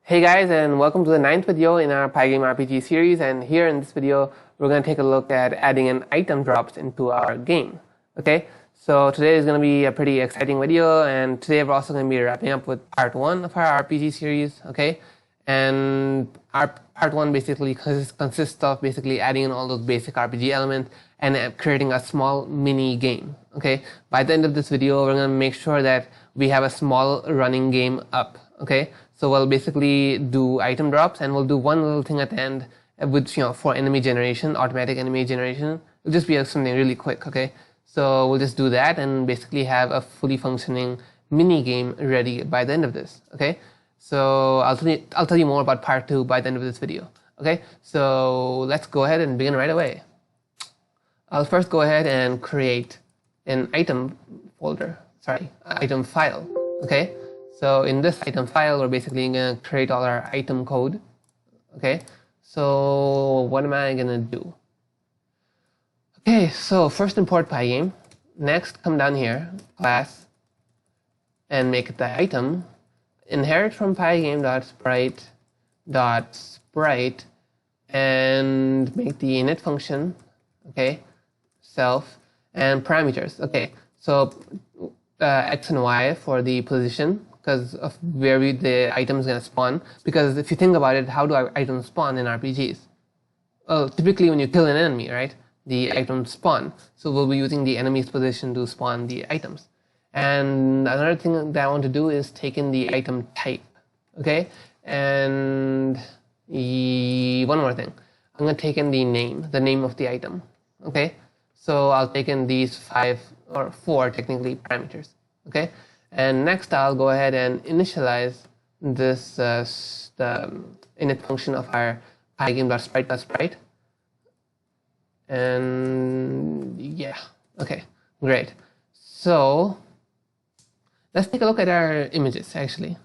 Hey guys, and welcome to the 9th video in our Pygame RPG series. And here in this video, we're going to take a look at adding an item drops into our game. Okay, so today is going to be a pretty exciting video, and today we're also going to be wrapping up with part 1 of our RPG series. Okay, and our part 1 basically consists of basically adding in all those basic RPG elements and creating a small mini game. Okay, by the end of this video, we're going to make sure that we have a small running game up. Okay, so we'll basically do item drops, and we'll do one little thing at the end, which, for enemy generation, automatic enemy generation. It'll just be something really quick. Okay, so we'll just do that and basically have a fully functioning mini game ready by the end of this. Okay, so I'll tell you more about part 2 by the end of this video. Okay, so let's go ahead and begin right away. I'll first go ahead and create an item file. Okay, so in this item file, we're basically going to create all our item code. Okay, so what am I going to do? Okay, so first import Pygame. Next, come down here, class, and make it the item. Inherit from Pygame.sprite, and make the init function. Okay, self, and parameters. Okay, so X and Y for the position, because of where the item is going to spawn. Because if you think about it, how do items spawn in RPGs? Well, typically when you kill an enemy, right, the items spawn. So we'll be using the enemy's position to spawn the items. And another thing that I want to do is take in the item type. Okay, and one more thing. I'm going to take in the name of the item. Okay, so I'll take in these 5 or 4 technically parameters. Okay, and next I'll go ahead and initialize this the init function of our pygame.sprite. And yeah, okay, great. So let's take a look at our images. Actually,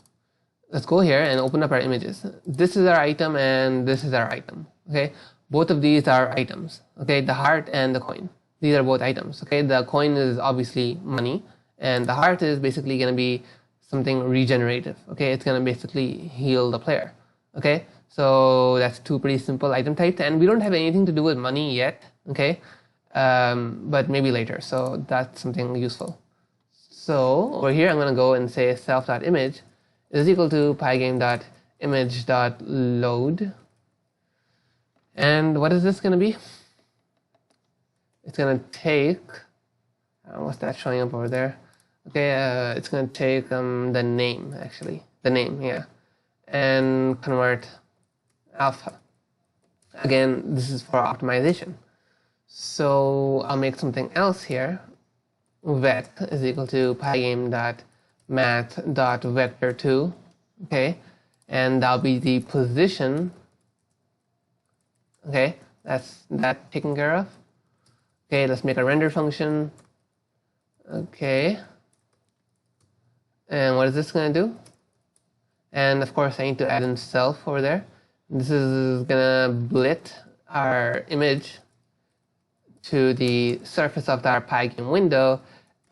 let's go here and open up our images. This is our item and this is our item. Okay, both of these are items. Okay, the heart and the coin, these are both items. Okay, the coin is obviously money, and the heart is basically going to be something regenerative. Okay, it's going to basically heal the player. Okay, so that's 2 pretty simple item types, and we don't have anything to do with money yet. Okay, but maybe later, so that's something useful. So over here, I'm going to go and say self.image is equal to pygame.image.load. And what is this going to be? It's going to take, what's that showing up over there? Okay, it's going to take the name, actually. The name, yeah. And convert alpha. Again, this is for optimization. So I'll make something else here. Vet is equal to pygame.math.vector2. Okay, and that'll be the position. Okay, that's that taken care of. Okay, let's make a render function. Okay, and what is this going to do? And of course I need to add in self over there. This is going to blit our image to the surface of our Pygame window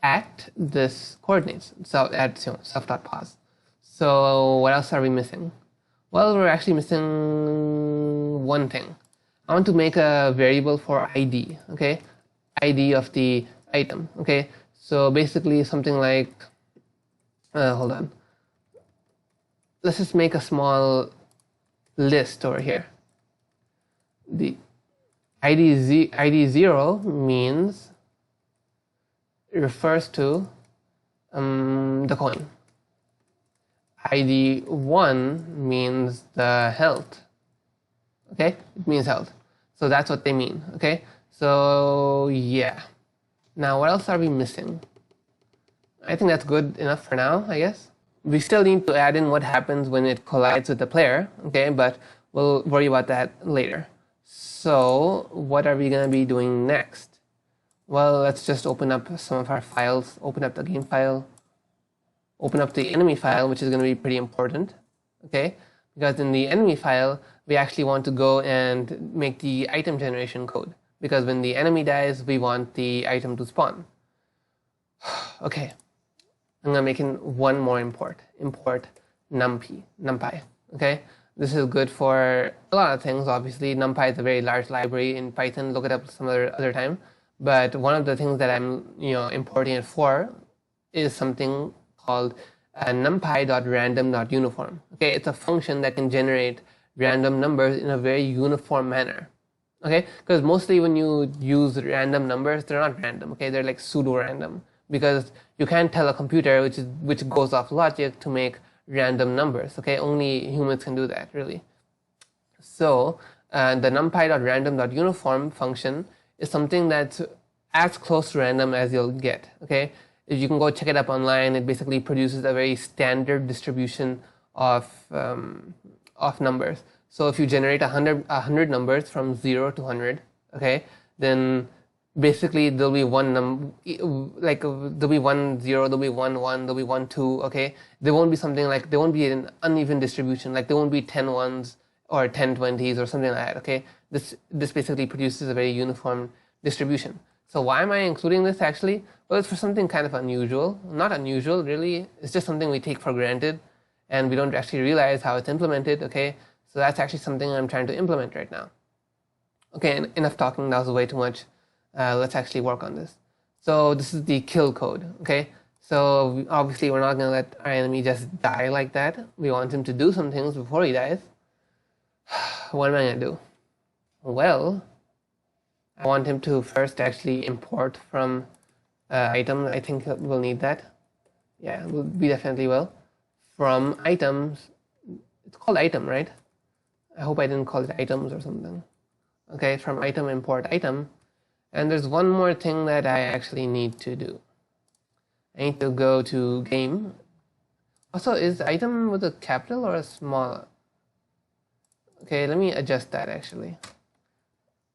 at this coordinates, so at self.pos. So what else are we missing? Well, we're actually missing one thing. I want to make a variable for ID. Okay, ID of the item. Okay, so basically something like, hold on, let's just make a small list over here. The ID 0 means, refers to the coin. ID 1 means the health. Okay, it means health. So that's what they mean. Okay, so yeah. Now what else are we missing? I think that's good enough for now, I guess. We still need to add in what happens when it collides with the player. Okay, but we'll worry about that later. So what are we going to be doing next? Well, let's just open up some of our files. Open up the game file. Open up the enemy file, which is going to be pretty important. Okay, because in the enemy file, we actually want to go and make the item generation code. Because when the enemy dies, we want the item to spawn. Okay, I'm going to make in one more import. Import numpy. Okay, this is good for a lot of things. Obviously, NumPy is a very large library in Python. Look it up some other time. But one of the things that I'm importing it for is something called numpy.random.uniform. Okay, it's a function that can generate random numbers in a very uniform manner. Okay, because mostly when you use random numbers, they're not random. Okay, they're like pseudo-random, because you can't tell a computer which goes off logic to make random numbers. Okay, only humans can do that, really. So the numpy.random.uniform function is something that's as close to random as you'll get. Okay, if you can go check it up online, it basically produces a very standard distribution of numbers. So if you generate 100 numbers from 0 to 100, okay, then basically there'll be one there'll be 1 0, there'll be 1 1, there'll be 1 2. Okay, there won't be something like, there won't be an uneven distribution, like there won't be 10 ones or 10 20s or something like that. Okay, this basically produces a very uniform distribution. So why am I including this actually? Well, it's for something kind of unusual. Not unusual, really. It's just something we take for granted and we don't actually realize how it's implemented. Okay, so that's actually something I'm trying to implement right now. Okay, enough talking. That was way too much. Let's actually work on this. So this is the kill code. Okay, so obviously we're not going to let our enemy just die like that. We want him to do some things before he dies. What am I going to do? Well, I want him to first actually import from item. I think we'll need that. Yeah, we definitely will. From items, it's called item, right? I hope I didn't call it items or something. Okay, from item, import item. And there's one more thing that I actually need to do. I need to go to game. Also, is item with a capital or a small? Okay, let me adjust that actually.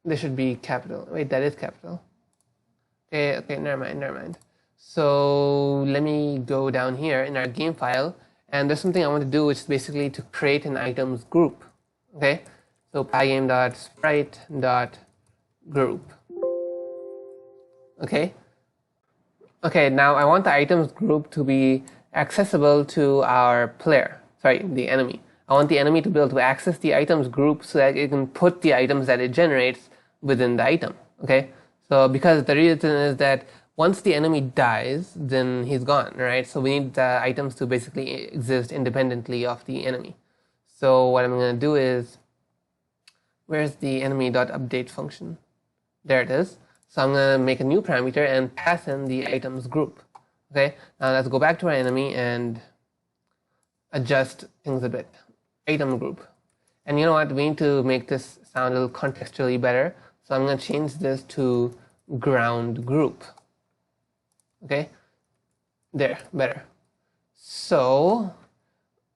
This should be capital. Wait, that is capital. Okay, never mind. So let me go down here in our game file, and there's something I want to do, which is basically to create an items group. Okay, so pygame.sprite.group. Okay, now I want the items group to be accessible to our player, the enemy. I want the enemy to be able to access the items group so that it can put the items that it generates within the item. Okay, so because the reason is that once the enemy dies, then he's gone, right? So we need the items to basically exist independently of the enemy. So what I'm going to do is, where's the enemy.update function? There it is. So I'm going to make a new parameter and pass in the items group. Okay, now let's go back to our enemy and adjust things a bit. Item group. And you know what? We need to make this sound a little contextually better. So I'm going to change this to ground group. Okay, there, better. So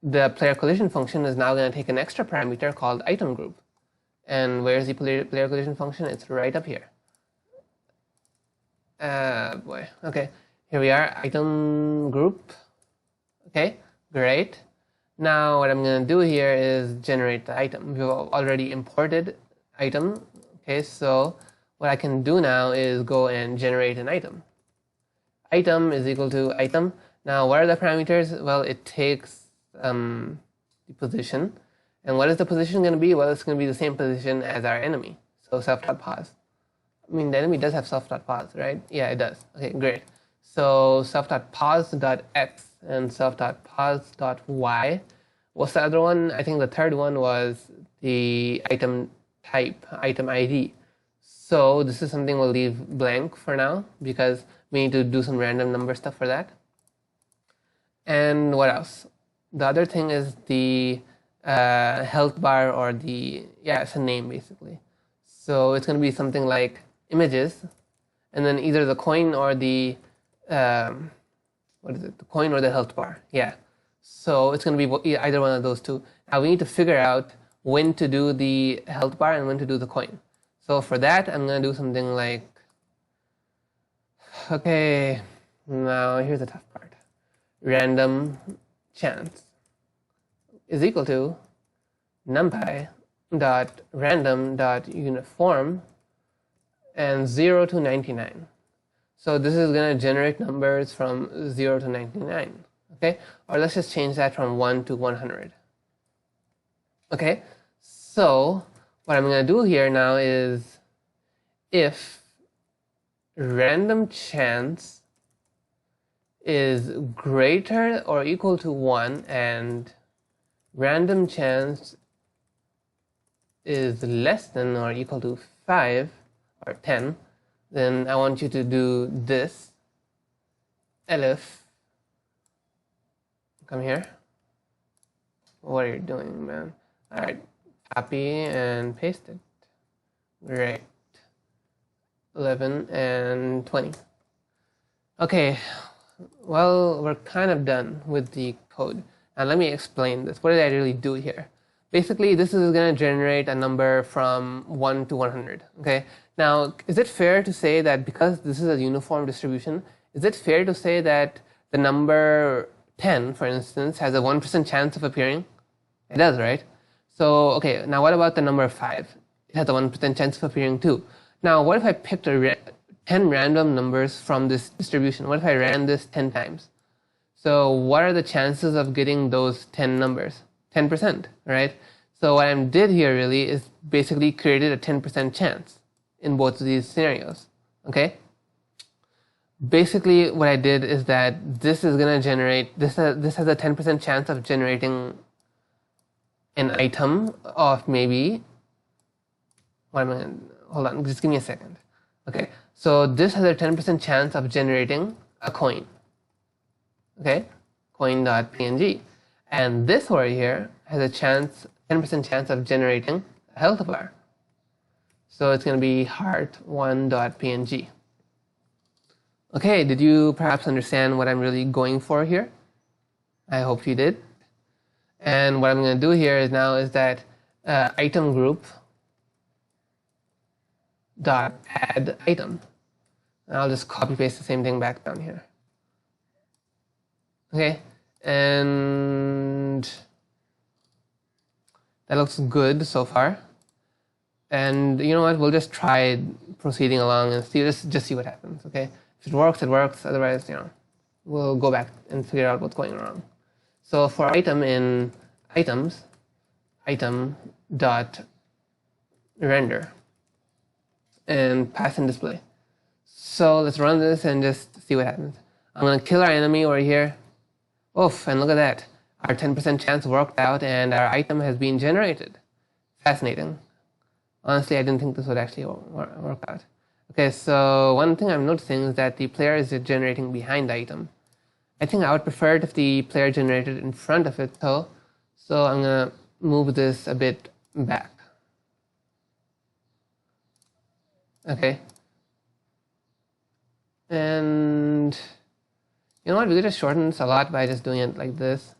the player collision function is now going to take an extra parameter called item group. And where's the player collision function? It's right up here. Okay, here we are, item group. Okay, great. Now what I'm going to do here is generate the item. We've already imported item. Okay, so what I can do now is go and generate an item. Item is equal to item. Now what are the parameters? Well, it takes the position. And what is the position going to be? Well, it's going to be the same position as our enemy. So self.pos. I mean, the enemy does have self.pos, right? Yeah, it does. Okay, great. So self.pos.x and self.pos.y. What's the other one? I think the third one was the item type, item ID. So this is something we'll leave blank for now because we need to do some random number stuff for that. And what else? The other thing is the health bar, or it's a name basically. So it's going to be something like images, and then either the coin or the the coin or the health bar. Yeah. So it's going to be either one of those two. Now we need to figure out when to do the health bar and when to do the coin. So for that, I'm going to do something like, okay, now here's the tough part. Random chance is equal to numpy.random.uniform and 0 to 99. So this is going to generate numbers from 0 to 99. Okay, or let's just change that from 1 to 100. Okay, so what I'm going to do here now is if random chance is greater or equal to 1 and random chance is less than or equal to 5 or 10, then I want you to do this. Elif, come here. What are you doing, man? Alright, copy and paste it. Great. 11 and 20. Okay, well, we're kind of done with the code. Now let me explain this. What did I really do here? Basically, this is going to generate a number from 1 to 100. Okay. Now, is it fair to say that because this is a uniform distribution, is it fair to say that the number 10, for instance, has a 1% chance of appearing? It does, right? So, okay, now what about the number 5? It has a 1% chance of appearing too. Now, what if I picked 10 random numbers from this distribution? What if I ran this 10 times? So what are the chances of getting those 10 numbers? 10%, right? So what I did here really is basically created a 10% chance in both of these scenarios, okay? Basically what I did is that this is going to generate, this has a 10% chance of generating an item of maybe, hold on, just give me a second. Okay, so this has a 10% chance of generating a coin. Okay, coin.png. And this over here has a 10% chance of generating a health bar. So it's going to be heart1.png. Okay, did you perhaps understand what I'm really going for here? I hope you did. And what I'm going to do here is now is that item group dot add item. And I'll just copy paste the same thing back down here. Okay, and that looks good so far. And you know what? We'll just try proceeding along and see, just see what happens. Okay, if it works, it works. Otherwise, we'll go back and figure out what's going wrong. So for item in items, item dot render and pass and display. So let's run this and just see what happens. I'm going to kill our enemy over here. Oof, and look at that. Our 10% chance worked out and our item has been generated. Fascinating. Honestly, I didn't think this would actually work out. Okay, so one thing I'm noticing is that the player is generating behind the item. I think I would prefer it if the player generated in front of it though. So I'm going to move this a bit back. Okay. And you know what, we could just shorten this a lot by just doing it like this.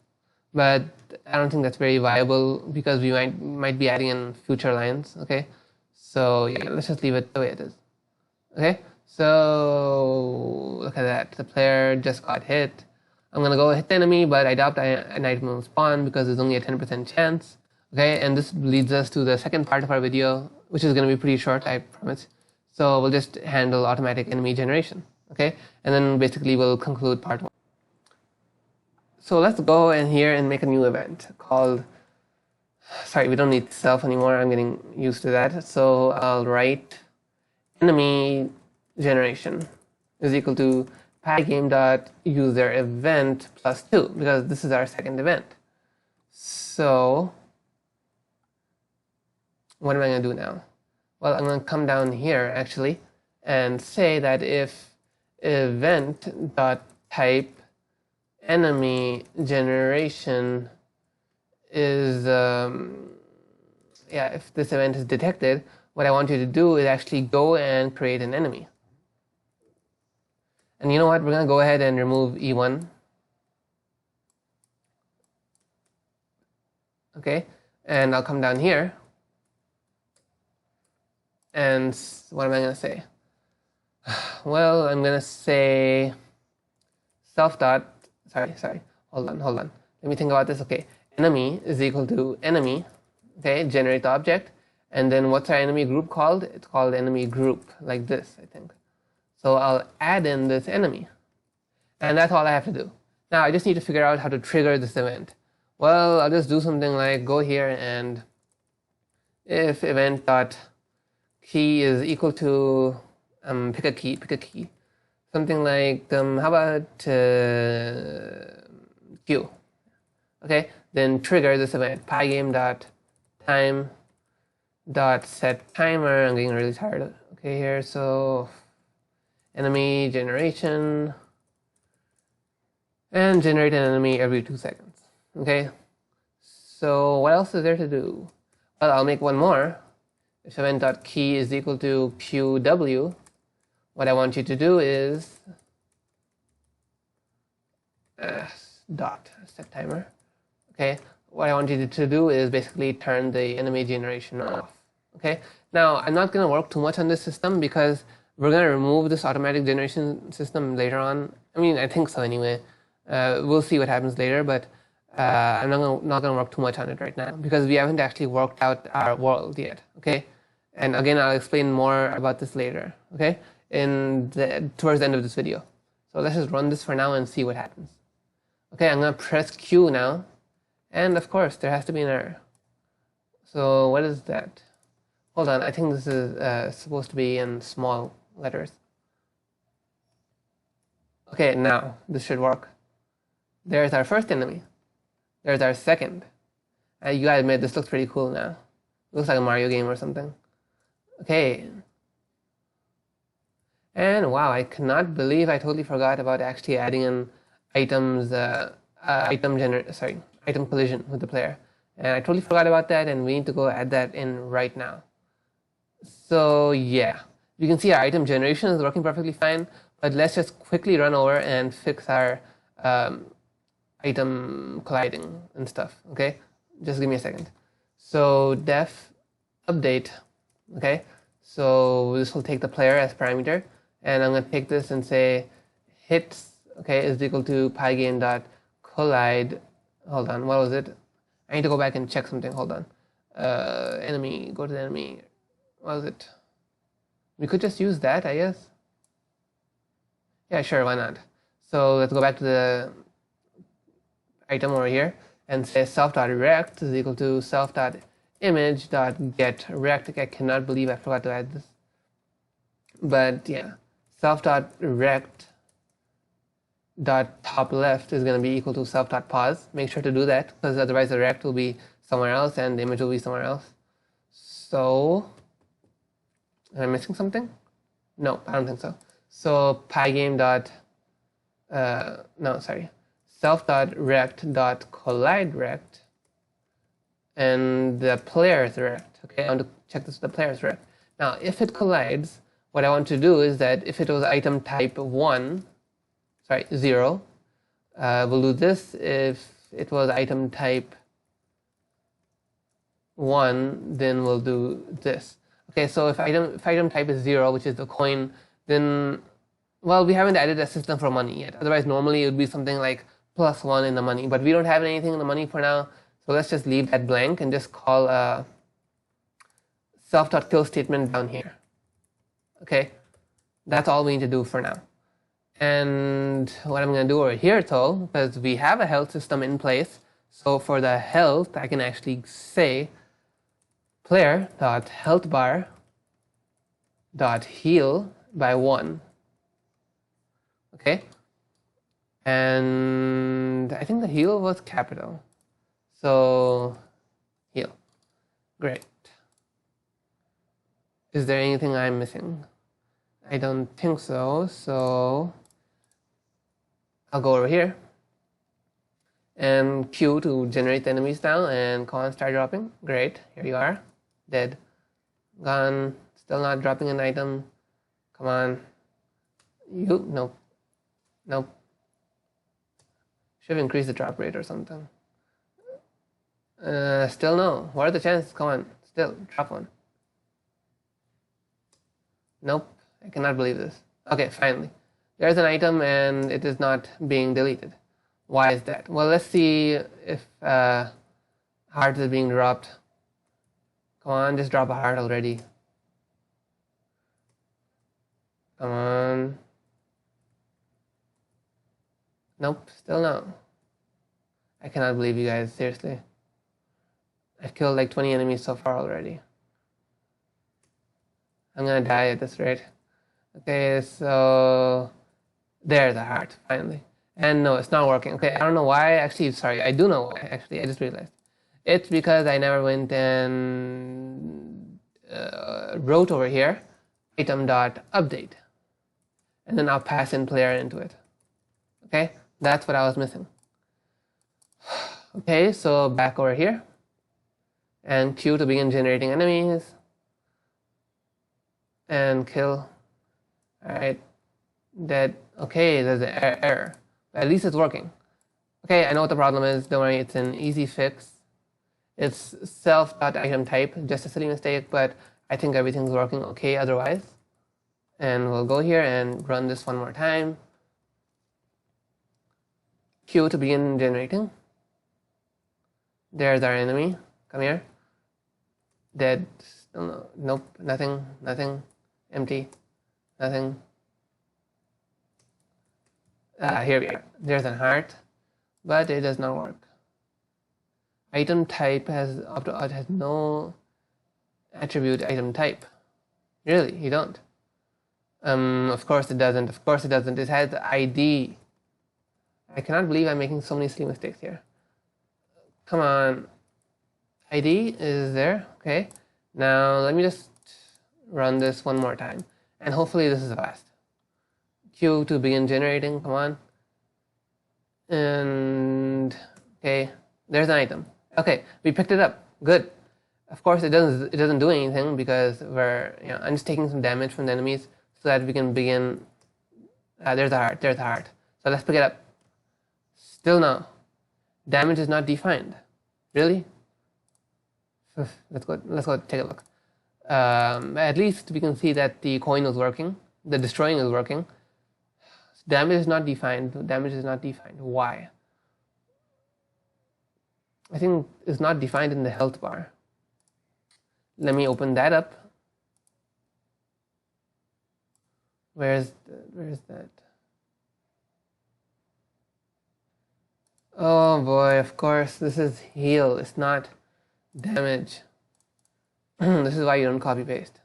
But I don't think that's very viable because we might be adding in future lines, okay? So yeah, let's just leave it the way it is. Okay, so look at that. The player just got hit. I'm going to go hit the enemy, but I doubt an item will spawn because there's only a 10% chance. Okay, and this leads us to the second part of our video, which is going to be pretty short, I promise. So we'll just handle automatic enemy generation. Okay, and then basically we'll conclude part 1. So let's go in here and make a new event called, sorry, we don't need self anymore. I'm getting used to that. So I'll write enemy generation is equal to pygame.user event plus 2 because this is our second event. So what am I going to do now? Well, I'm going to come down here actually and say that if event.type enemy generation is, if this event is detected, what I want you to do is actually go and create an enemy. And you know what? We're going to go ahead and remove E1. Okay, and I'll come down here. And what am I going to say? Well, I'm going to say self dot, sorry, hold on. Let me think about this. Okay, enemy is equal to enemy, okay, generate the object. And then what's our enemy group called? It's called enemy group, like this, I think. So I'll add in this enemy. And that's all I have to do. Now I just need to figure out how to trigger this event. Well, I'll just do something like go here and if event dot key is equal to pick a key, something like how about Q? Okay, then trigger this event pygame dot time dot set timer. I'm getting really tired. Okay, here so enemy generation and generate an enemy every 2 seconds. Okay, so what else is there to do? Well, I'll make one more. If event.key is equal to qw, what I want you to do is dot set timer. Okay, what I want you to do is basically turn the enemy generation off. Okay, now I'm not going to work too much on this system because we're going to remove this automatic generation system later on. I mean, I think so anyway. We'll see what happens later, but I'm not going to work too much on it right now because we haven't actually worked out our world yet. Okay, and again, I'll explain more about this later. Okay, towards the end of this video. So let's just run this for now and see what happens. Okay, I'm going to press Q now, and of course there has to be an error. So what is that? Hold on, I think this is supposed to be in small letters. Okay, now this should work. There's our first enemy. There's our second. You gotta admit, this looks pretty cool now. It looks like a Mario game or something. Okay. And wow, I cannot believe I totally forgot about actually adding in items, item collision with the player. And I totally forgot about that, and we need to go add that in right now. So yeah, you can see our item generation is working perfectly fine, but let's just quickly run over and fix our item colliding and stuff. Okay, just give me a second. So def update. Okay, so this will take the player as parameter, and I'm going to take this and say hits, okay, is equal to pygame dot collide. Hold on, what was it? I need to go back and check something. Hold on. Enemy, go to the enemy. What was it? We could just use that, I guess. Yeah, sure, why not? So let's go back to the item over here and say self.rect is equal to self.image.get rect. I cannot believe I forgot to add this. But yeah, self.rect dot top left is going to be equal to self.pause. Make sure to do that because otherwise the rect will be somewhere else and the image will be somewhere else. So, am I missing something? No, I don't think so. So pygame dot self.rect.collide rect and the player's rect. Okay, I want to check this with the player's rect. Now, if it collides, what I want to do is that if it was item type 0, we'll do this. If it was item type 1, then we'll do this. Okay, so if item type is 0, which is the coin, then, well, we haven't added a system for money yet. Otherwise, normally it would be something like +1 in the money, but we don't have anything in the money for now. So let's just leave that blank and just call a self.kill statement down here. Okay, that's all we need to do for now. And what I'm going to do over here, though, because we have a health system in place, so for the health, I can actually say player.healthbar.heal by 1. Okay, and I think the heal was capital, so heal. Great. Is there anything I'm missing? I don't think so. So I'll go over here and Q to generate the enemies now, and come on, start dropping. Great, here you are. Dead. Gone. Still not dropping an item. Come on. You? Nope. Nope. Should have increased the drop rate or something. Still no. What are the chances? Come on. Still, drop one. Nope. I cannot believe this. Okay, finally. There's an item and it is not being deleted. Why is that? Well, let's see if heart is being dropped. Come on, just drop a heart already. Come on. Nope, still no. I cannot believe you guys, seriously. I've killed like 20 enemies so far already. I'm gonna die at this rate. Okay, so there's a heart, finally. And no, it's not working. Okay, I don't know why. Actually, sorry, I do know why. Actually, I just realized. It's because I never went and wrote over here item.update. And then I'll pass in player into it. Okay, that's what I was missing. Okay, so back over here. And Q to begin generating enemies. And kill. Alright, dead. Okay, there's an error. But at least it's working. Okay, I know what the problem is. Don't worry, it's an easy fix. It's self.item type, just a silly mistake, but I think everything's working okay otherwise. And we'll go here and run this one more time. Q to begin generating. There's our enemy. Come here. Dead. Nope, nothing, empty, nothing. Here we are. There's a heart, but it does not work. Item type has no attribute item type. Really, you don't. Of course it doesn't. Of course it doesn't. It has ID. I cannot believe I'm making so many silly mistakes here. Come on. ID is there. Okay. Now let me just run this one more time. And hopefully this is fast. Q to begin generating. Come on. And okay. There's an item. Okay. We picked it up. Good. Of course it doesn't do anything because I'm just taking some damage from the enemies so that we can begin. There's a heart. There's a heart. So let's pick it up. Still no. Damage is not defined. Really? Let's go take a look. At least we can see that the coin is working. The destroying is working. Damage is not defined. Damage is not defined. Why? I think it's not defined in the health bar. Let me open that up. Where's that? Oh boy, of course, this is heal, it's not damage. This is why you don't copy paste.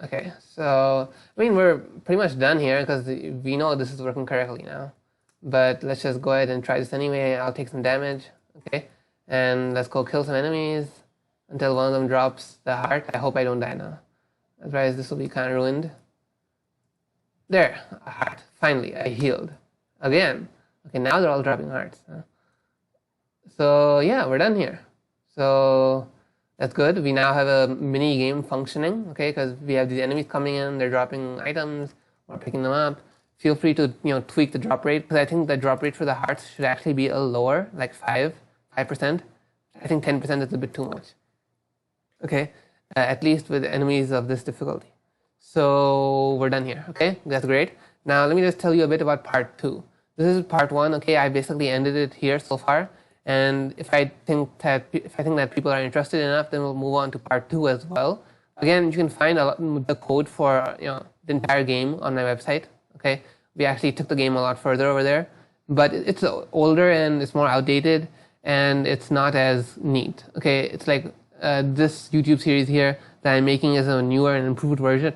Okay, so, I mean, we're pretty much done here because we know this is working correctly now. But let's just go ahead and try this anyway. I'll take some damage, okay? And let's go kill some enemies until one of them drops the heart. I hope I don't die now. Otherwise, this will be kind of ruined. There, a heart. Finally, I healed. Again. Okay, now they're all dropping hearts. Huh? So yeah, we're done here. So that's good. We now have a mini game functioning, okay? Because we have these enemies coming in, they're dropping items, or picking them up. Feel free to tweak the drop rate because I think the drop rate for the hearts should actually be a little lower, like 5%. I think 10% is a bit too much. Okay, at least with enemies of this difficulty. So we're done here. Okay, that's great. Now let me just tell you a bit about part 2. This is part 1. Okay, I basically ended it here so far. And if I think that people are interested enough, then we'll move on to part 2 as well. Again, you can find the code for the entire game on my website. Okay, we actually took the game a lot further over there, but it's older and it's more outdated and it's not as neat. Okay, it's like this YouTube series here that I'm making is a newer and improved version.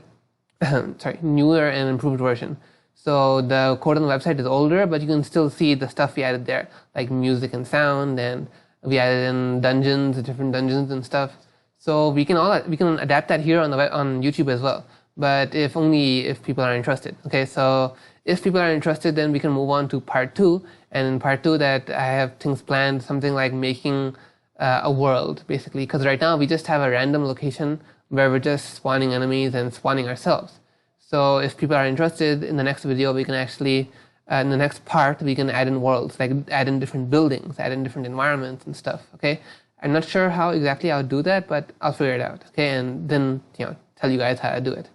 Newer and improved version. So the code on the website is older, but you can still see the stuff we added there, like music and sound, and we added in dungeons, different dungeons and stuff. So we can adapt that here on YouTube as well. But only if people are interested. Okay, so if people are interested, then we can move on to part 2. And in part 2, that I have things planned, something like making a world, basically. Because right now we just have a random location where we're just spawning enemies and spawning ourselves. So if people are interested, in the next video we can actually, in the next part, we can add in worlds, like add in different buildings, add in different environments and stuff. Okay, I'm not sure how exactly I'll do that, but I'll figure it out. Okay, and then tell you guys how to do it.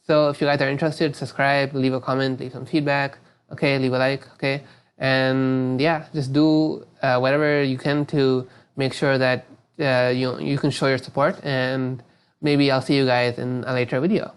So if you guys are interested, subscribe, leave a comment, leave some feedback, okay, leave a like, okay, and yeah, just do whatever you can to make sure that you can show your support, and maybe I'll see you guys in a later video.